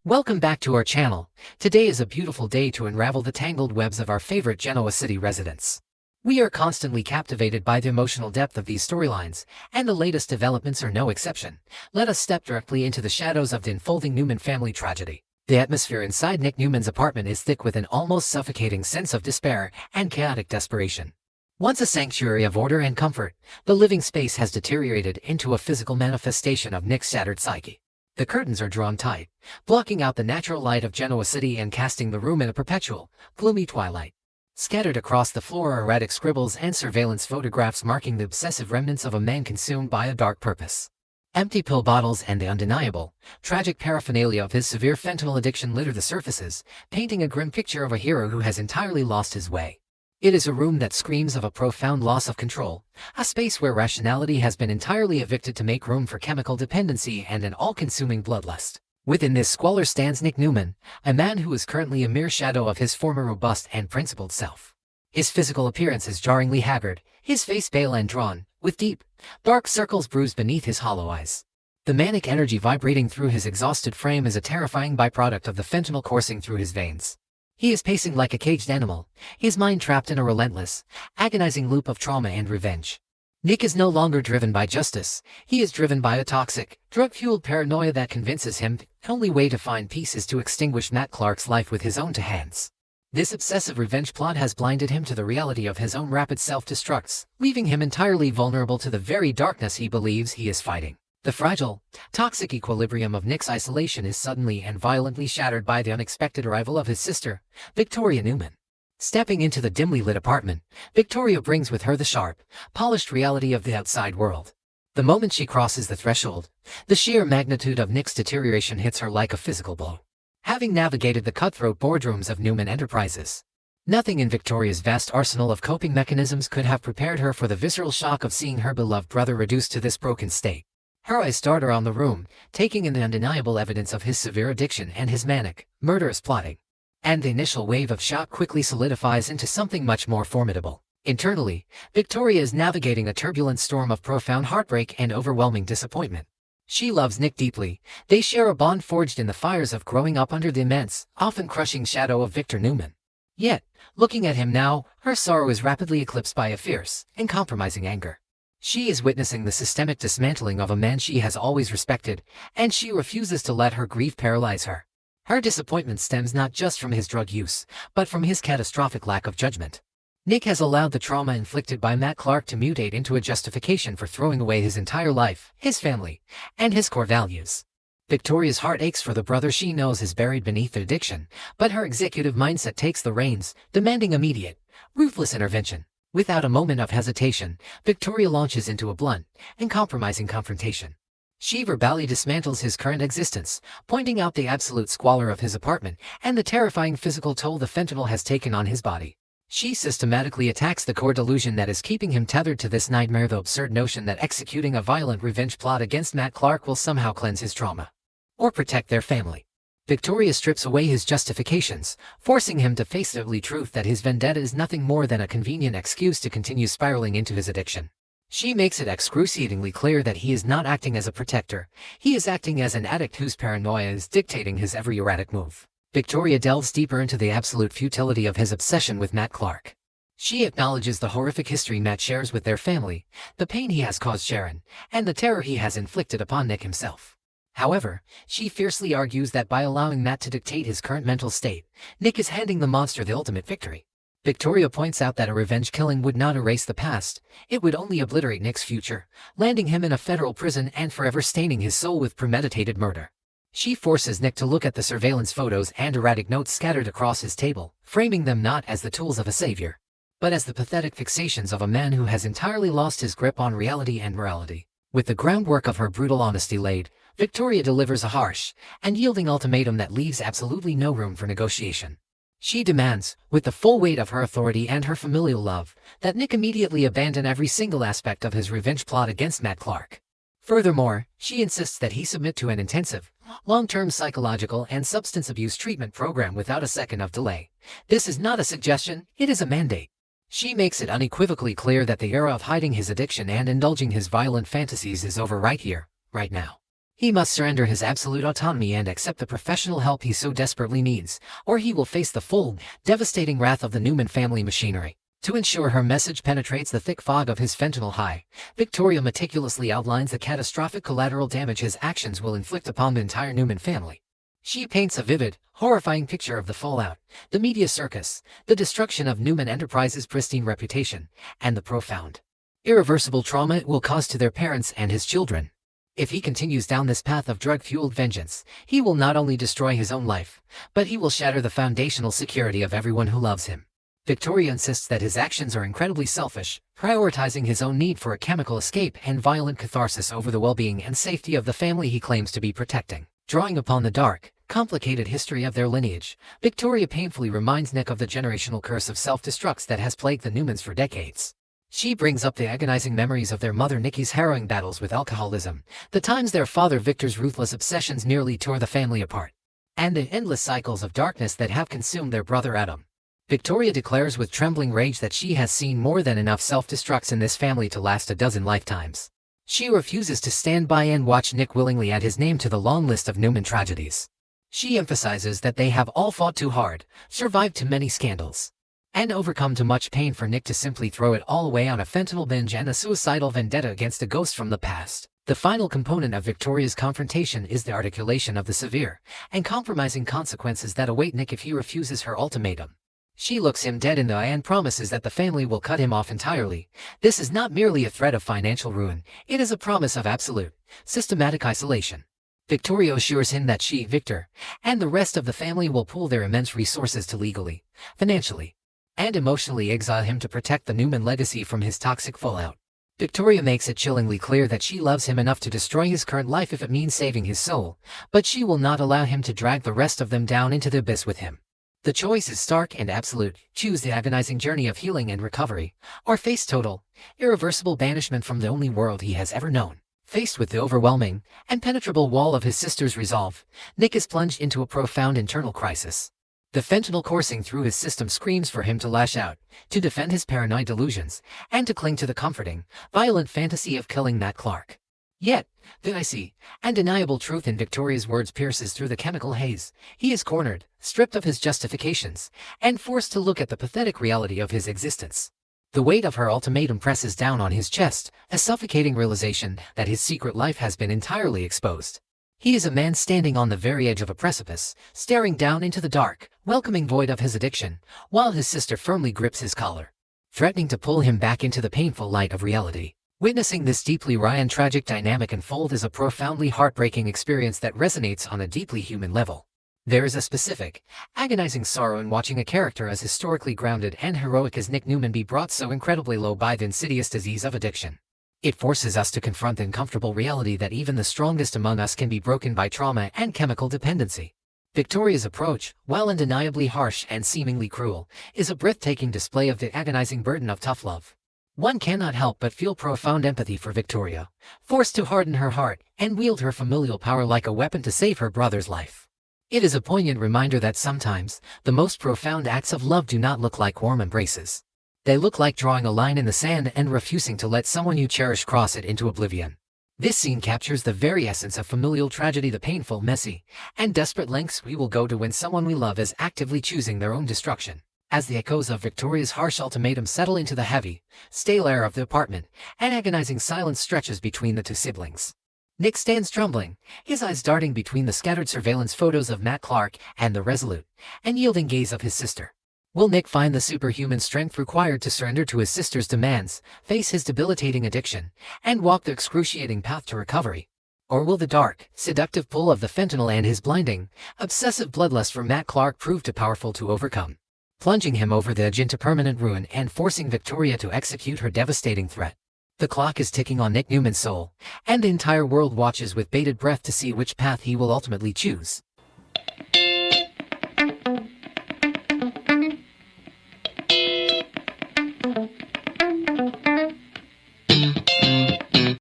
Welcome back to our channel. Today is a beautiful day to unravel the tangled webs of our favorite Genoa City residents. We are constantly captivated by the emotional depth of these storylines, and the latest developments are no exception. Let us step directly into the shadows of the unfolding Newman family tragedy. The atmosphere inside Nick Newman's apartment is thick with an almost suffocating sense of despair and chaotic desperation. Once a sanctuary of order and comfort, the living space has deteriorated into a physical manifestation of Nick's shattered psyche. The curtains are drawn tight, blocking out the natural light of Genoa City and casting the room in a perpetual, gloomy twilight. Scattered across the floor are erratic scribbles and surveillance photographs marking the obsessive remnants of a man consumed by a dark purpose. Empty pill bottles and the undeniable, tragic paraphernalia of his severe fentanyl addiction litter the surfaces, painting a grim picture of a hero who has entirely lost his way. It is a room that screams of a profound loss of control, a space where rationality has been entirely evicted to make room for chemical dependency and an all-consuming bloodlust. Within this squalor stands Nick Newman, a man who is currently a mere shadow of his former robust and principled self. His physical appearance is jarringly haggard, his face pale and drawn, with deep, dark circles bruised beneath his hollow eyes. The manic energy vibrating through his exhausted frame is a terrifying byproduct of the fentanyl coursing through his veins. He is pacing like a caged animal, his mind trapped in a relentless, agonizing loop of trauma and revenge. Nick is no longer driven by justice, he is driven by a toxic, drug-fueled paranoia that convinces him the only way to find peace is to extinguish Matt Clark's life with his own two hands. This obsessive revenge plot has blinded him to the reality of his own rapid self-destructs, leaving him entirely vulnerable to the very darkness he believes he is fighting. The fragile, toxic equilibrium of Nick's isolation is suddenly and violently shattered by the unexpected arrival of his sister, Victoria Newman. Stepping into the dimly lit apartment, Victoria brings with her the sharp, polished reality of the outside world. The moment she crosses the threshold, the sheer magnitude of Nick's deterioration hits her like a physical blow. Having navigated the cutthroat boardrooms of Newman Enterprises, nothing in Victoria's vast arsenal of coping mechanisms could have prepared her for the visceral shock of seeing her beloved brother reduced to this broken state. Her eyes dart around the room, taking in the undeniable evidence of his severe addiction and his manic, murderous plotting. And the initial wave of shock quickly solidifies into something much more formidable. Internally, Victoria is navigating a turbulent storm of profound heartbreak and overwhelming disappointment. She loves Nick deeply. They share a bond forged in the fires of growing up under the immense, often crushing shadow of Victor Newman. Yet, looking at him now, her sorrow is rapidly eclipsed by a fierce and compromising anger. She is witnessing the systemic dismantling of a man she has always respected, and she refuses to let her grief paralyze her. Her disappointment stems not just from his drug use, but from his catastrophic lack of judgment. Nick has allowed the trauma inflicted by Matt Clark to mutate into a justification for throwing away his entire life, his family, and his core values. Victoria's heart aches for the brother she knows is buried beneath the addiction, but her executive mindset takes the reins, demanding immediate, ruthless intervention. Without a moment of hesitation, Victoria launches into a blunt and compromising confrontation. She verbally dismantles his current existence, pointing out the absolute squalor of his apartment and the terrifying physical toll the fentanyl has taken on his body. She systematically attacks the core delusion that is keeping him tethered to this nightmare, the absurd notion that executing a violent revenge plot against Matt Clark will somehow cleanse his trauma or protect their family. Victoria strips away his justifications, forcing him to face the ugly truth that his vendetta is nothing more than a convenient excuse to continue spiraling into his addiction. She makes it excruciatingly clear that he is not acting as a protector, he is acting as an addict whose paranoia is dictating his every erratic move. Victoria delves deeper into the absolute futility of his obsession with Matt Clark. She acknowledges the horrific history Matt shares with their family, the pain he has caused Sharon, and the terror he has inflicted upon Nick himself. However, she fiercely argues that by allowing Matt to dictate his current mental state, Nick is handing the monster the ultimate victory. Victoria points out that a revenge killing would not erase the past, it would only obliterate Nick's future, landing him in a federal prison and forever staining his soul with premeditated murder. She forces Nick to look at the surveillance photos and erratic notes scattered across his table, framing them not as the tools of a savior, but as the pathetic fixations of a man who has entirely lost his grip on reality and morality. With the groundwork of her brutal honesty laid, Victoria delivers a harsh and yielding ultimatum that leaves absolutely no room for negotiation. She demands, with the full weight of her authority and her familial love, that Nick immediately abandon every single aspect of his revenge plot against Matt Clark. Furthermore, she insists that he submit to an intensive, long-term psychological and substance abuse treatment program without a second of delay. This is not a suggestion, it is a mandate. She makes it unequivocally clear that the era of hiding his addiction and indulging his violent fantasies is over right here, right now. He must surrender his absolute autonomy and accept the professional help he so desperately needs, or he will face the full, devastating wrath of the Newman family machinery. To ensure her message penetrates the thick fog of his fentanyl high, Victoria meticulously outlines the catastrophic collateral damage his actions will inflict upon the entire Newman family. She paints a vivid, horrifying picture of the fallout, the media circus, the destruction of Newman Enterprises' pristine reputation, and the profound, irreversible trauma it will cause to their parents and his children. If he continues down this path of drug-fueled vengeance, he will not only destroy his own life, but he will shatter the foundational security of everyone who loves him. Victoria insists that his actions are incredibly selfish, prioritizing his own need for a chemical escape and violent catharsis over the well-being and safety of the family he claims to be protecting. Drawing upon the dark, complicated history of their lineage, Victoria painfully reminds Nick of the generational curse of self-destructs that has plagued the Newmans for decades. She brings up the agonizing memories of their mother Nikki's harrowing battles with alcoholism, the times their father Victor's ruthless obsessions nearly tore the family apart, and the endless cycles of darkness that have consumed their brother Adam. Victoria declares with trembling rage that she has seen more than enough self-destructs in this family to last a dozen lifetimes. She refuses to stand by and watch Nick willingly add his name to the long list of Newman tragedies. She emphasizes that they have all fought too hard, survived too many scandals, and overcome too much pain for Nick to simply throw it all away on a fentanyl binge and a suicidal vendetta against a ghost from the past. The final component of Victoria's confrontation is the articulation of the severe and compromising consequences that await Nick if he refuses her ultimatum. She looks him dead in the eye and promises that the family will cut him off entirely. This is not merely a threat of financial ruin, it is a promise of absolute, systematic isolation. Victoria assures him that she, Victor, and the rest of the family will pool their immense resources to legally, financially, and emotionally exile him to protect the Newman legacy from his toxic fallout. Victoria makes it chillingly clear that she loves him enough to destroy his current life if it means saving his soul, but she will not allow him to drag the rest of them down into the abyss with him. The choice is stark and absolute: choose the agonizing journey of healing and recovery, or face total, irreversible banishment from the only world he has ever known. Faced with the overwhelming, impenetrable wall of his sister's resolve, Nick is plunged into a profound internal crisis. The fentanyl coursing through his system screams for him to lash out, to defend his paranoid delusions, and to cling to the comforting, violent fantasy of killing Matt Clark. Yet, the icy, undeniable truth in Victoria's words pierces through the chemical haze. He is cornered, stripped of his justifications, and forced to look at the pathetic reality of his existence. The weight of her ultimatum presses down on his chest, a suffocating realization that his secret life has been entirely exposed. He is a man standing on the very edge of a precipice, staring down into the dark, welcoming void of his addiction, while his sister firmly grips his collar, threatening to pull him back into the painful light of reality. Witnessing this deeply wry and tragic dynamic unfold is a profoundly heartbreaking experience that resonates on a deeply human level. There is a specific, agonizing sorrow in watching a character as historically grounded and heroic as Nick Newman be brought so incredibly low by the insidious disease of addiction. It forces us to confront the uncomfortable reality that even the strongest among us can be broken by trauma and chemical dependency. Victoria's approach, while undeniably harsh and seemingly cruel, is a breathtaking display of the agonizing burden of tough love. One cannot help but feel profound empathy for Victoria, forced to harden her heart and wield her familial power like a weapon to save her brother's life. It is a poignant reminder that sometimes, the most profound acts of love do not look like warm embraces. They look like drawing a line in the sand and refusing to let someone you cherish cross it into oblivion. This scene captures the very essence of familial tragedy: the painful, messy, and desperate lengths we will go to when someone we love is actively choosing their own destruction. As the echoes of Victoria's harsh ultimatum settle into the heavy, stale air of the apartment, an agonizing silence stretches between the two siblings. Nick stands trembling, his eyes darting between the scattered surveillance photos of Matt Clark and the resolute, unyielding gaze of his sister. Will Nick find the superhuman strength required to surrender to his sister's demands, face his debilitating addiction, and walk the excruciating path to recovery? Or will the dark, seductive pull of the fentanyl and his blinding, obsessive bloodlust for Matt Clark prove too powerful to overcome, plunging him over the edge into permanent ruin and forcing Victoria to execute her devastating threat? The clock is ticking on Nick Newman's soul, and the entire world watches with bated breath to see which path he will ultimately choose.